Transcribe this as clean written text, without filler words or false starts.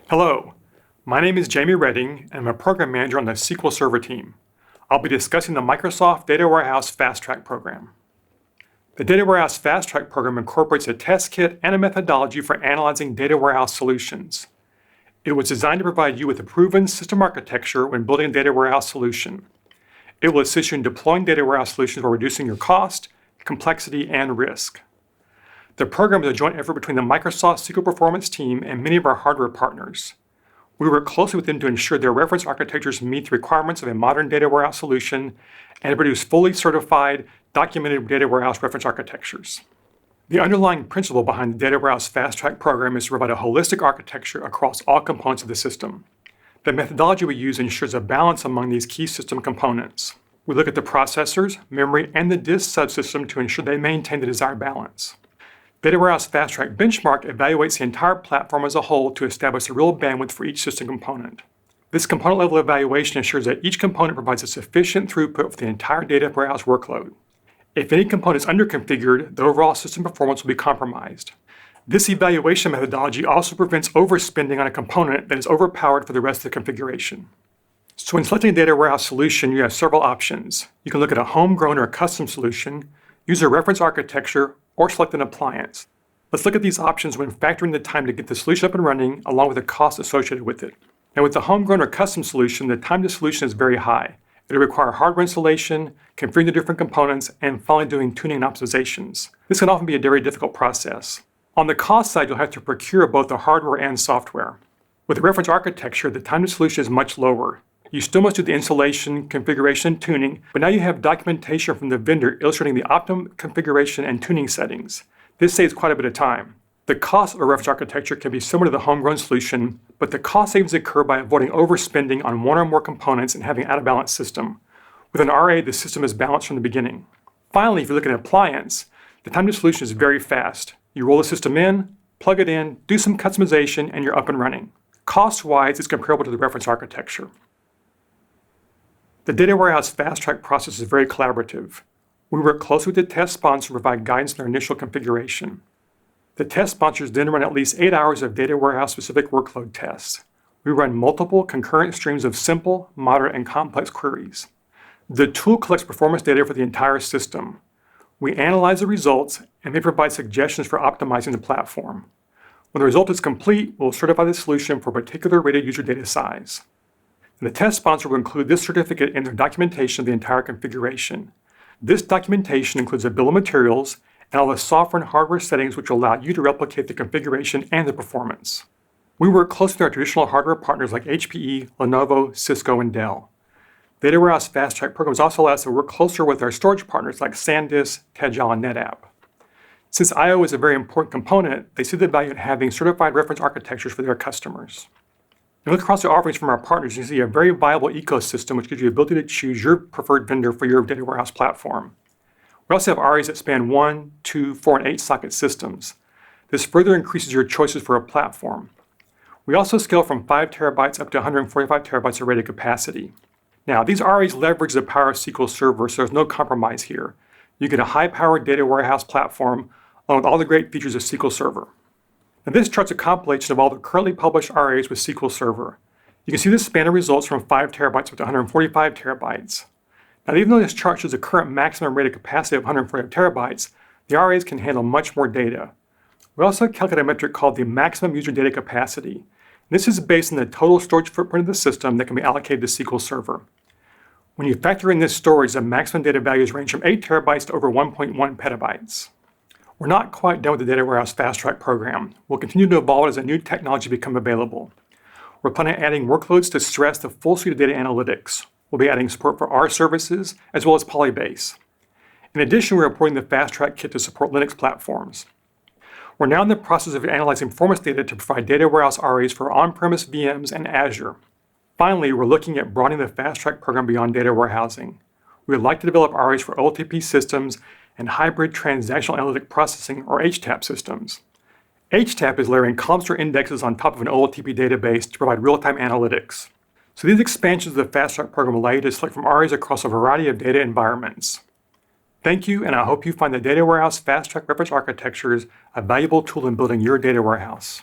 Hello, my name is Jamie Redding, and I'm a program manager on the SQL Server team. I'll be discussing the Microsoft Data Warehouse Fast Track program. The Data Warehouse Fast Track program incorporates a test kit and a methodology for analyzing data warehouse solutions. It was designed to provide you with a proven system architecture when building a data warehouse solution. It will assist you in deploying data warehouse solutions while reducing your cost, complexity, and risk. The program is a joint effort between the Microsoft SQL Performance team and many of our hardware partners. We work closely with them to ensure their reference architectures meet the requirements of a modern data warehouse solution and to produce fully certified, documented data warehouse reference architectures. The underlying principle behind the Data Warehouse Fast Track program is to provide a holistic architecture across all components of the system. The methodology we use ensures a balance among these key system components. We look at the processors, memory, and the disk subsystem to ensure they maintain the desired balance. Data Warehouse Fast Track Benchmark evaluates the entire platform as a whole to establish the real bandwidth for each system component. This component-level evaluation ensures that each component provides a sufficient throughput for the entire data warehouse workload. If any component is underconfigured, the overall system performance will be compromised. This evaluation methodology also prevents overspending on a component that is overpowered for the rest of the configuration. So when selecting a data warehouse solution, you have several options. You can look at a homegrown or a custom solution, use a reference architecture, or select an appliance. Let's look at these options when factoring the time to get the solution up and running, along with the cost associated with it. Now with the homegrown or custom solution, the time to solution is very high. It'll require hardware installation, configuring the different components, and finally doing tuning and optimizations. This can often be a very difficult process. On the cost side, you'll have to procure both the hardware and software. With the reference architecture, the time to solution is much lower. You still must do the installation, configuration, and tuning, but now you have documentation from the vendor illustrating the optimum configuration and tuning settings. This saves quite a bit of time. The cost of a reference architecture can be similar to the homegrown solution, but the cost savings occur by avoiding overspending on one or more components and having an out-of-balance system. With an RA, the system is balanced from the beginning. Finally, if you look at an appliance, the time to solution is very fast. You roll the system in, plug it in, do some customization, and you're up and running. Cost-wise, it's comparable to the reference architecture. The Data Warehouse Fast Track process is very collaborative. We work closely with the test sponsor to provide guidance in their initial configuration. The test sponsors then run at least 8 hours of data warehouse-specific workload tests. We run multiple concurrent streams of simple, moderate, and complex queries. The tool collects performance data for the entire system. We analyze the results and they provide suggestions for optimizing the platform. When the result is complete, we'll certify the solution for a particular rated user data size. And the test sponsor will include this certificate in their documentation of the entire configuration. This documentation includes a bill of materials and all the software and hardware settings which will allow you to replicate the configuration and the performance. We work closely with our traditional hardware partners like HPE, Lenovo, Cisco, and Dell. The Data Warehouse Fast Track programs also allow us to work closer with our storage partners like SanDisk, Tagile, and NetApp. Since I/O is a very important component, they see the value in having certified reference architectures for their customers. Now look across the offerings from our partners, you see a very viable ecosystem which gives you the ability to choose your preferred vendor for your data warehouse platform. We also have RAs that span 1, 2, 4, and 8 socket systems. This further increases your choices for a platform. We also scale from 5 terabytes up to 145 terabytes of rated capacity. Now, these RAs leverage the power of SQL Server, so there's no compromise here. You get a high-powered data warehouse platform along with all the great features of SQL Server. Now, this chart's a compilation of all the currently published RAs with SQL Server. You can see the span of results from 5 terabytes up to 145 terabytes. Now, even though this chart shows the current maximum rated capacity of 145 terabytes, the RAs can handle much more data. We also calculate a metric called the maximum user data capacity. This is based on the total storage footprint of the system that can be allocated to SQL Server. When you factor in this storage, the maximum data values range from 8 terabytes to over 1.1 petabytes. We're not quite done with the Data Warehouse Fast Track program. We'll continue to evolve as a new technology becomes available. We're planning on adding workloads to stress the full suite of data analytics. We'll be adding support for R services as well as Polybase. In addition, we're importing the Fast Track kit to support Linux platforms. We're now in the process of analyzing performance data to provide data warehouse RAs for on-premise VMs and Azure. Finally, we're looking at broadening the Fast Track program beyond data warehousing. We would like to develop RAs for OLTP systems and hybrid transactional analytic processing, or HTAP systems. HTAP is layering column store indexes on top of an OLTP database to provide real-time analytics. So these expansions of the Fast Track program allow you to select from RAs across a variety of data environments. Thank you, and I hope you find the Data Warehouse Fast Track reference architectures a valuable tool in building your data warehouse.